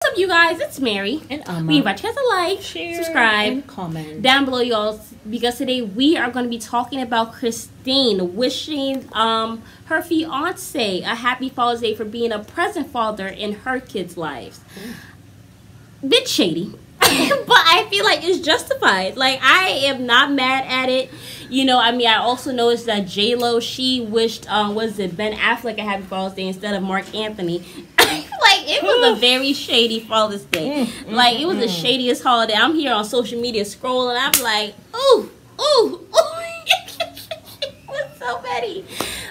up, you guys? It's Mary. And Amma. We invite you guys to like, Share, subscribe, and comment down below, y'all, because today we are going to be talking about Christine wishing her fiance a happy Father's Day for being a present father in her kids' lives. Bit shady. But I feel like it's justified. Like, I am not mad at it. You know, I mean, I also noticed that J-Lo, she wished, was it Ben Affleck a happy Father's Day instead of Mark Anthony. Like, it was a very shady Father's Day. Like, it was the shadiest holiday. I'm here on social media scrolling. I'm like, ooh, ooh, ooh. It was so petty.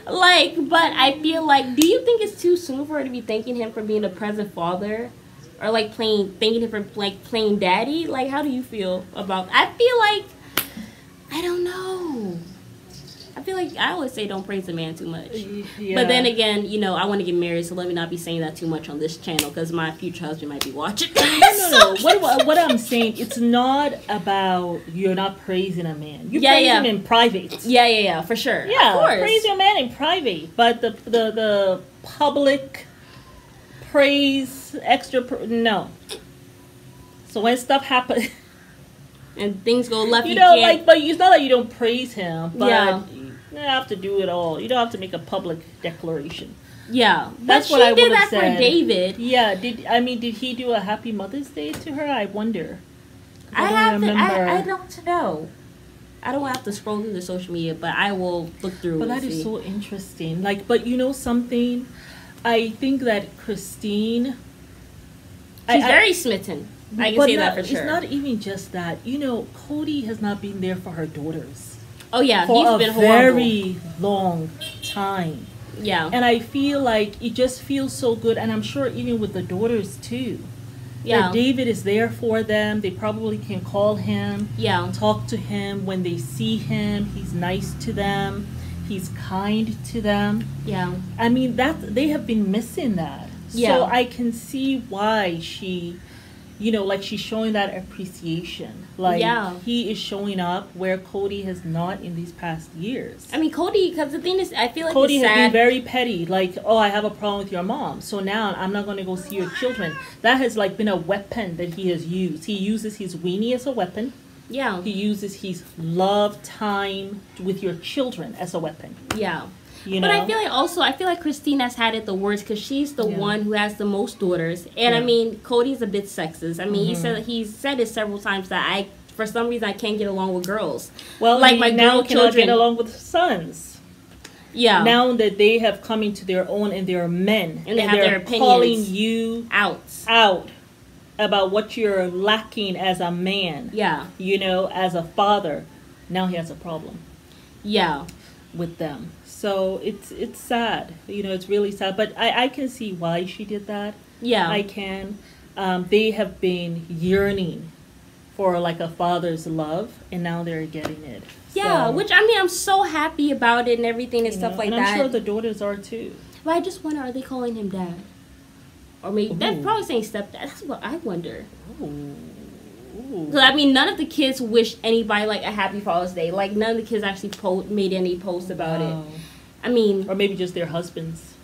Like, but I feel like, do you think it's too soon for her to be thanking him for being a present father? Or like thanking him for like playing daddy? Like, how do you feel about? I feel like, I don't know. I feel like I always say don't praise the man too much. Yeah. But then again, you know, I want to get married, so let me not be saying that too much on this channel because my future husband might be watching. No. What I'm saying, it's not about you're not praising a man. You praise him in private. Yeah, for sure. Yeah, of course. Praise your man in private, but the public praise no. So when stuff happens and things go left, you know, like, but it's not that you don't praise him, but you don't have to do it all. You don't have to make a public declaration. Yeah, that's what I would have said. For David. Yeah, did he do a Happy Mother's Day to her? I wonder. I don't know. I don't have to scroll through the social media, but I will look through. But that is so interesting. Like, but you know something. I think that Christine... She's very smitten. I can say that for sure. It's not even just that. You know, Cody has not been there for her daughters. Oh, yeah. For he's been a very long time. Yeah. And I feel like it just feels so good. And I'm sure even with the daughters, too. Yeah. That David is there for them. They probably can call him. Yeah. Talk to him. When they see him, he's nice to them. He's kind to them. Yeah. I mean, they have been missing that. Yeah. So I can see why she, you know, like she's showing that appreciation. Like, he is showing up where Cody has not in these past years. I mean, Cody, because the thing is, I feel like Cody has been very petty. Like, oh, I have a problem with your mom, so now I'm not going to go see your children. That has, like, been a weapon that he has used. He uses his weenie as a weapon. Yeah. He uses his love time with your children as a weapon. Yeah. You know? But I feel like Christine has had it the worst because she's the one who has the most daughters. And I mean, Cody's a bit sexist. I mean, he said it several times that for some reason I can't get along with girls. Well, like my girl children get along with sons. Yeah. Now that they have come into their own and they're men and they have their opinions, calling you out about what you're lacking as a man. Yeah. You know, as a father. Now he has a problem. Yeah. With them. So it's sad. You know, it's really sad. But I can see why she did that. Yeah. I can. They have been yearning for like a father's love, and now they're getting it. Yeah, so, which I mean, I'm so happy about it and everything and stuff like and that. I'm sure the daughters are too. But I just wonder, are they calling him dad? Or maybe they're probably saying stepdad. That's what I wonder. Because I mean, none of the kids wished anybody like a happy Father's Day. Like none of the kids actually made any posts about it. I mean, or maybe just their husbands.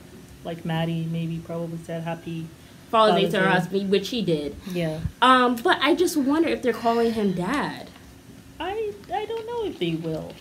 Like Maddie, maybe probably said happy Father's Day to her husband, which he did. Yeah. But I just wonder if they're calling him dad. I don't know if they will.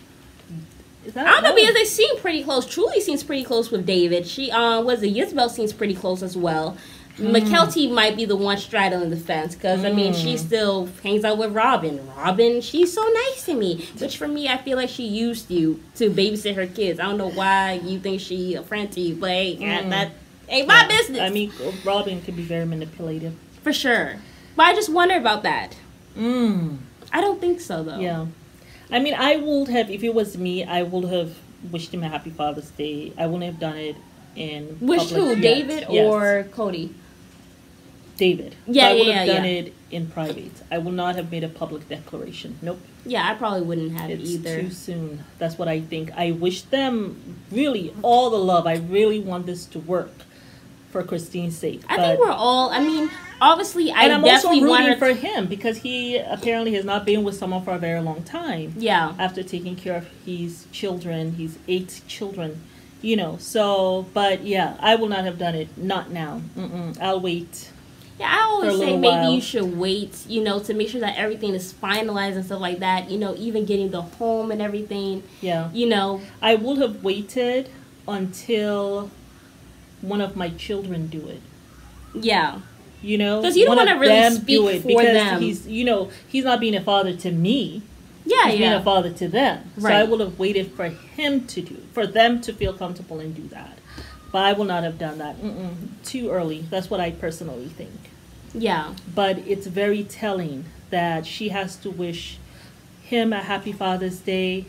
I don't know, because they seem pretty close. Truly seems pretty close with David. She Isabel seems pretty close as well. McKelty might be the one straddling the fence because I mean she still hangs out with Robin. Robin, she's so nice to me. Which for me, I feel like she used you to babysit her kids. I don't know why you think she a friend to you, but that ain't my business. I mean, Robin can be very manipulative for sure. But I just wonder about that. I don't think so though. Yeah. I mean, I would have, if it was me, I would have wished him a happy Father's Day. I wouldn't have done it in Wish who? David or Cody? David. Yeah, I would have done it in private. I would not have made a public declaration. Nope. Yeah, I probably wouldn't have either. It's too soon. That's what I think. I wish them really all the love. I really want this to work for Christine's sake. I think we're all, I mean, obviously, I'm definitely also rooting for him because he apparently has not been with someone for a very long time. Yeah. After taking care of his children, his 8 children, you know. So, but yeah, I will not have done it. Not now. I'll wait. Yeah, I always say maybe you should wait, you know, to make sure that everything is finalized and stuff like that. You know, even getting the home and everything. Yeah. You know. I would have waited until one of my children do it. Yeah. You know, because you don't want to really speak for them. He's, you know, he's not being a father to me. Yeah, he's being a father to them. Right. So I would have waited for him to do, for them to feel comfortable and do that. But I will not have done that. Too early. That's what I personally think. Yeah. But it's very telling that she has to wish him a happy Father's Day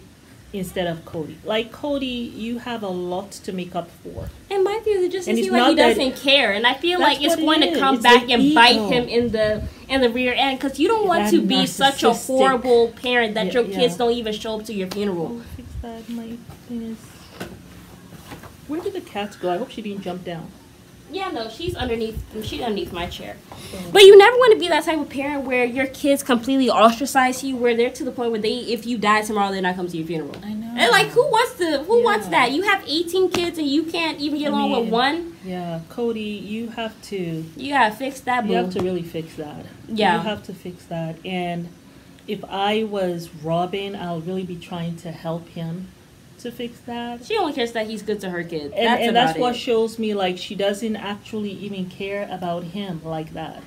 instead of Cody. Like, Cody, you have a lot to make up for. And my view is just to see like he doesn't care. And I feel like it's going to come back and bite him in the rear end. Because you don't want to be such a horrible parent that your kids don't even show up to your funeral. Oh, fix that. My goodness. Where did the cat go? I hope she didn't jump down. Yeah, no, she's underneath my chair. But you never want to be that type of parent where your kids completely ostracize you, where they're to the point where if you die tomorrow, they're not coming to your funeral. I know. And like, who wants that? You have 18 kids and you can't even get along with one? Yeah, Cody, you have to. You gotta fix that, boo. You have to really fix that. Yeah. You have to fix that. And if I was Robin, I'll really be trying to help him to fix that. She only cares that he's good to her kids. And that's what shows me, like, she doesn't actually even care about him like that.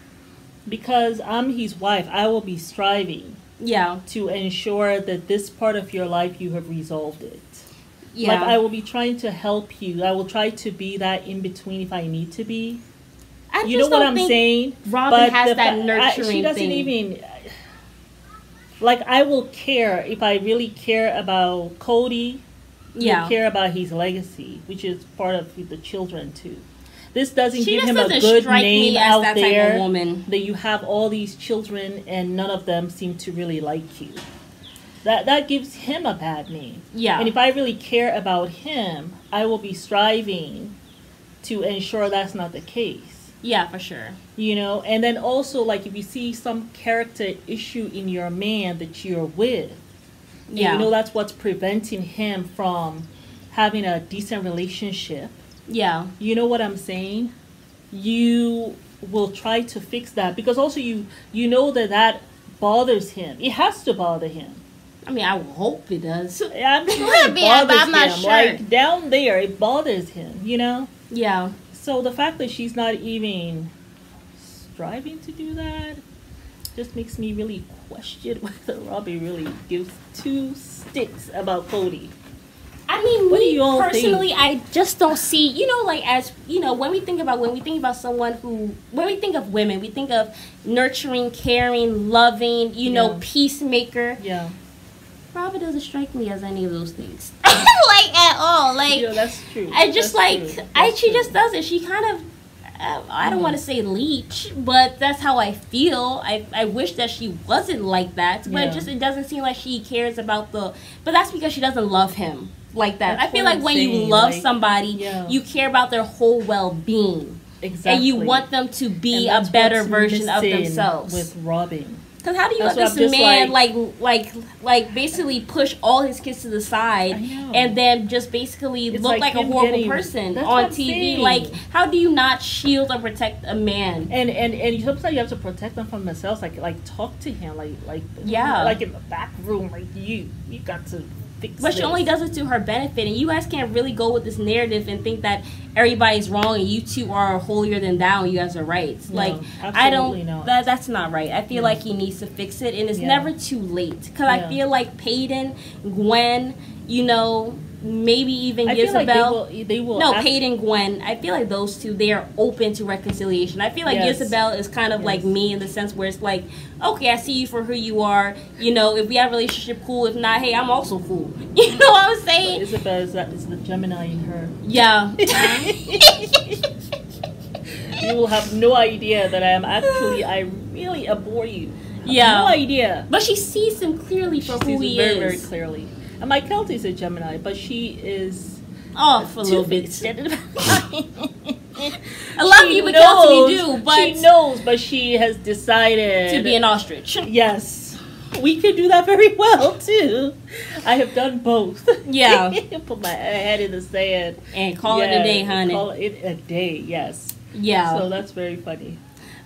Because I'm his wife, I will be striving to ensure that this part of your life you have resolved it. Yeah. Like, I will be trying to help you. I will try to be that in between if I need to be. You know what I'm saying? Robin has that nurturing she doesn't even. Like, I will care if I really care about Cody. You care about his legacy, which is part of the children too. This doesn't give him a good name out there that you have all these children and none of them seem to really like you. That gives him a bad name. Yeah. And if I really care about him, I will be striving to ensure that's not the case. Yeah, for sure. You know, and then also, like, if you see some character issue in your man that you're with, yeah, you know, that's what's preventing him from having a decent relationship. Yeah. You know what I'm saying? You will try to fix that because also you know that bothers him. It has to bother him. I mean, I hope it does. I'm sure it bothers I'm not him. Sure. Like, down there, it bothers him, you know? Yeah. So the fact that she's not even striving to do that just makes me really question whether Robbie really gives two sticks about Cody. I mean, me personally, I just don't see, you know, like, as, you know, when we think about someone who, when we think of women, we think of nurturing, caring, loving, you know, peacemaker. Yeah. Robin doesn't strike me as any of those things. Like, at all. Like, yeah, that's true. I just, she just doesn't. She kind of, I don't want to say leech, but that's how I feel. I wish that she wasn't like that, but it doesn't seem like she cares about but that's because she doesn't love him like that. I feel like when you love somebody, you care about their whole well-being. Exactly. And you want them to be a better version of themselves. With Robin. Because how do you let this man like basically push all his kids to the side and then just basically look like a horrible person on TV? Like, how do you not shield or protect a man? And sometimes you have to protect them from themselves. Like talk to him. Like in the back room. Like you got to fix. But she only does it to her benefit, and you guys can't really go with this narrative and think that everybody's wrong and you two are holier than thou and you guys are right. No, like, I don't. That's not right. I feel like he needs to fix it, and it's never too late. Because I feel like Peyton, Gwen, you know, maybe even Isabel. Like they will Peyton, Gwen. I feel like those two, they are open to reconciliation. I feel like Isabel is kind of like me in the sense where it's like, okay, I see you for who you are. You know, if we have a relationship, cool. If not, hey, I'm also cool. You know what I'm saying? But Isabel is the Gemini in her. Yeah. You will have no idea that I really abhor you. No idea. But she sees him clearly for who he is. Very, very clearly. And my Kelty is a Gemini, but she is off a little bit. I love you, but Kelty do. But she knows, but she has decided to be an ostrich. Yes, we could do that very well too. I have done both. Yeah, put my head in the sand and call it a day, honey. Call it a day. Yes. Yeah. So that's very funny.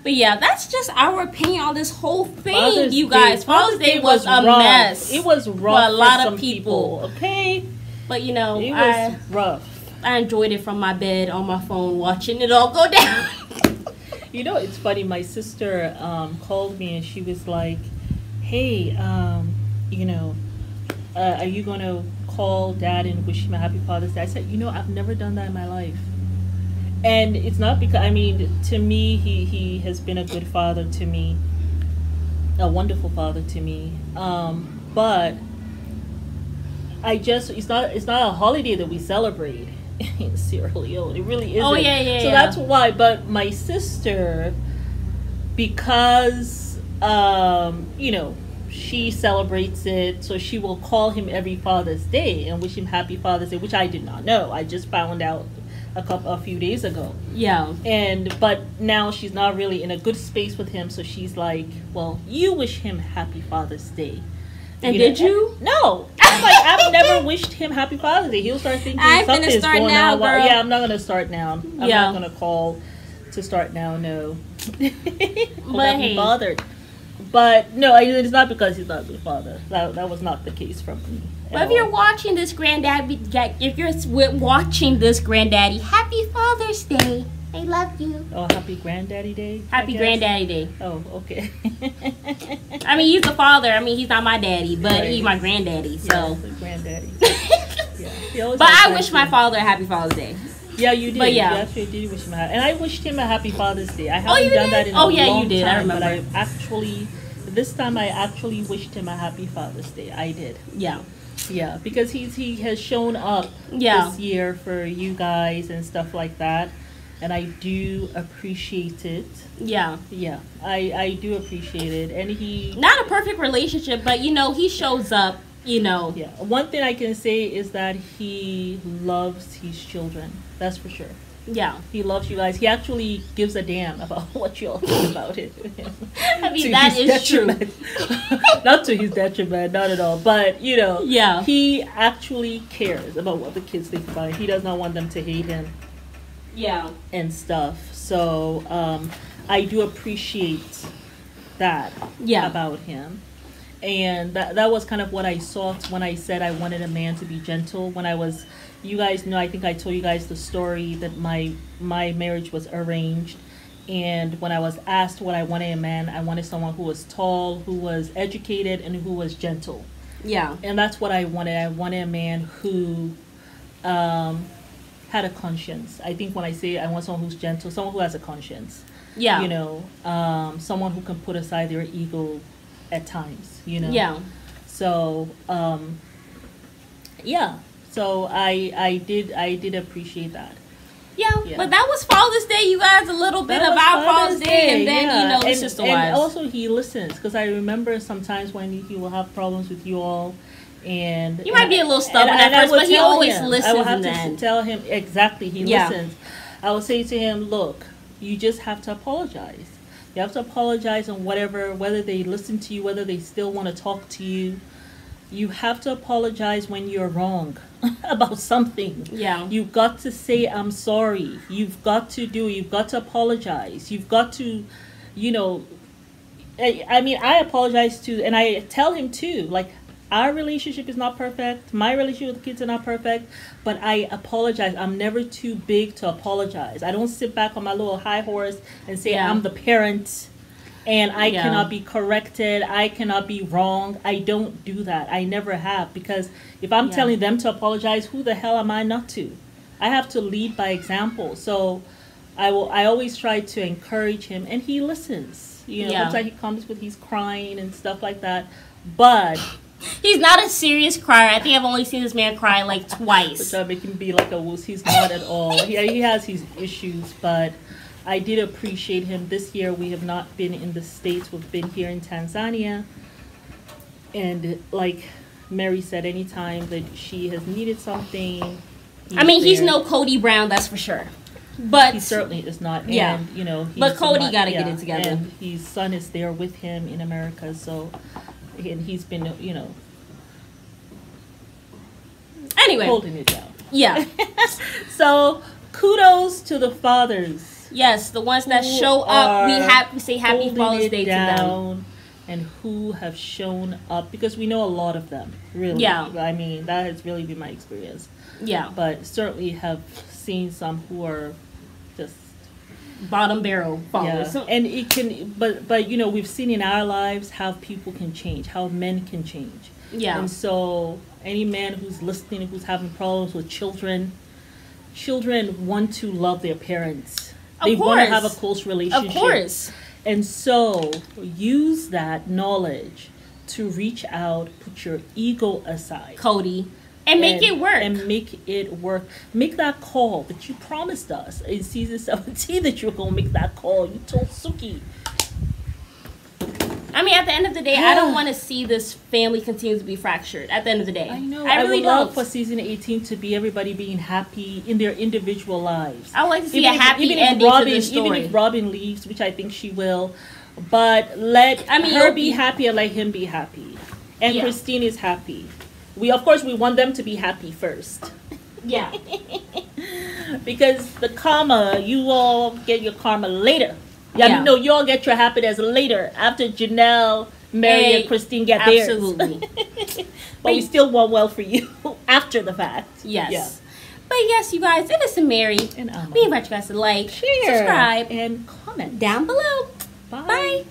But yeah, that's just our opinion on this whole thing, you guys. Father's Day was a mess. It was rough for a lot of of people. Okay, but you know, it was rough. I enjoyed it from my bed on my phone, watching it all go down. You know, it's funny. My sister called me and she was like, "Hey, you know, are you gonna call Dad and wish him a happy Father's Day?" I said, "You know, I've never done that in my life." And it's not because, I mean, to me, he has been a good father to me, a wonderful father to me. But I just, it's not a holiday that we celebrate in Sierra Leone. It really isn't. Oh, yeah. So that's why. But my sister, because, you know, she celebrates it, so she will call him every Father's Day and wish him happy Father's Day, which I did not know. I just found out a few days ago. Yeah. But now she's not really in a good space with him, so she's like, "Well, you wish him happy Father's Day." And did you? No. I'm like, I've never wished him happy Father's Day. He'll start thinking something's going on. Girl. Yeah, I'm not gonna start now. I'm not gonna call to start now. No. But hey, bothered. But no, it's not because he's not a good father. That was not the case from me. But if you're watching this, granddaddy, happy Father's Day. I love you. Oh, happy Granddaddy Day. Happy Granddaddy Day. Oh, okay. I mean, he's the father. I mean, he's not my daddy, but he's my granddaddy. So. Yeah, granddaddy. But I wish my father a happy Father's Day. Yeah, you did. But yeah. You actually did wish him and I wished him a happy Father's Day. I haven't done that in a long you did. time. I remember. But this time I actually wished him a happy Father's Day. I did. Yeah. Yeah, because he has shown up this year for you guys and stuff like that. And I do appreciate it. Yeah. Yeah, I do appreciate it. And he... Not a perfect relationship, but, you know, he shows up, you know. Yeah. One thing I can say is that he loves his children. That's for sure. Yeah. He loves you guys. He actually gives a damn about what you all think about it. I mean, that is true. Not to his detriment, not at all. But, you know, yeah, he actually cares about what the kids think about it. He does not want them to hate him. Yeah. And stuff. So, I do appreciate that about him. And that was kind of what I saw when I said I wanted a man to be gentle. When I was... You guys know, I think I told you guys the story that my marriage was arranged. And when I was asked what I wanted in a man, I wanted someone who was tall, who was educated, and who was gentle. Yeah. And that's what I wanted. I wanted a man who had a conscience. I think when I say I want someone who's gentle, someone who has a conscience. Yeah. You know, someone who can put aside their ego at times, you know. Yeah. So, yeah. So I did appreciate that. Yeah, but that was Father's Day, you guys. A little bit of our Father's Day, and then you know the sister wives. And also he listens, because I remember sometimes when he will have problems with you all, and you might be a little stubborn at first, but he always listens. I will have to tell him exactly. He listens. I will say to him, "Look, you just have to apologize. You have to apologize on whether they listen to you, whether they still want to talk to you. You have to apologize when you're wrong about something. Yeah. You've got to say, I'm sorry. You've got to apologize. You've got to, you know, I mean, I apologize too. And I tell him too, like, our relationship is not perfect. My relationship with the kids are not perfect. But I apologize. I'm never too big to apologize. I don't sit back on my little high horse and say, I'm the parent and I cannot be corrected. I cannot be wrong. I don't do that. I never have. Because if I'm telling them to apologize, who the hell am I not to? I have to lead by example. So I always try to encourage him, and he listens. You know, sometimes he comes with he's crying and stuff like that. But he's not a serious crier. I think I've only seen this man cry like twice. Which I make him be like a wuss. He's not at all. He has his issues, but I did appreciate him. This year we have not been in the States. We've been here in Tanzania. And like Mary said, anytime that she has needed something, he's no Cody Brown, that's for sure. But he certainly is not. Yeah. And, you know, but Cody got to get it together. And his son is there with him in America. So, and he's been, you know, anyway, holding it down. Yeah. So kudos to the fathers Yes, the ones that show up, we say Happy Father's Day to them. And who have shown up, because we know a lot of them, really. Yeah. I mean, that has really been my experience. Yeah. But certainly have seen some who are just bottom barrel followers. Yeah. And it can, but you know, we've seen in our lives how people can change, how men can change. Yeah. And so any man who's listening, who's having problems with children want to love their parents. They want to have a close relationship. Of course. And so use that knowledge to reach out, put your ego aside, Cody, and make it work. And make it work. Make that call that you promised us in season 17 that you were going to make that call. You told Suki. I mean, at the end of the day, I don't want to see this family continue to be fractured. At the end of the day, I know. I really would love for season 18 to be everybody being happy in their individual lives. I would like to see a happy ending to this story. Even if Robin leaves, which I think she will, but let her be happy and let him be happy. And Christine is happy. We want them to be happy first. Yeah. Because the karma, you all get your karma later. Yeah, no, you all get your happiness later after Janelle, Mary, and Christine get theirs. Absolutely. But we still want well for you after the fact. Yes. Yeah. But yes, you guys, it is Mary. And we invite you guys to like, share, subscribe, and comment down below. Bye. Bye.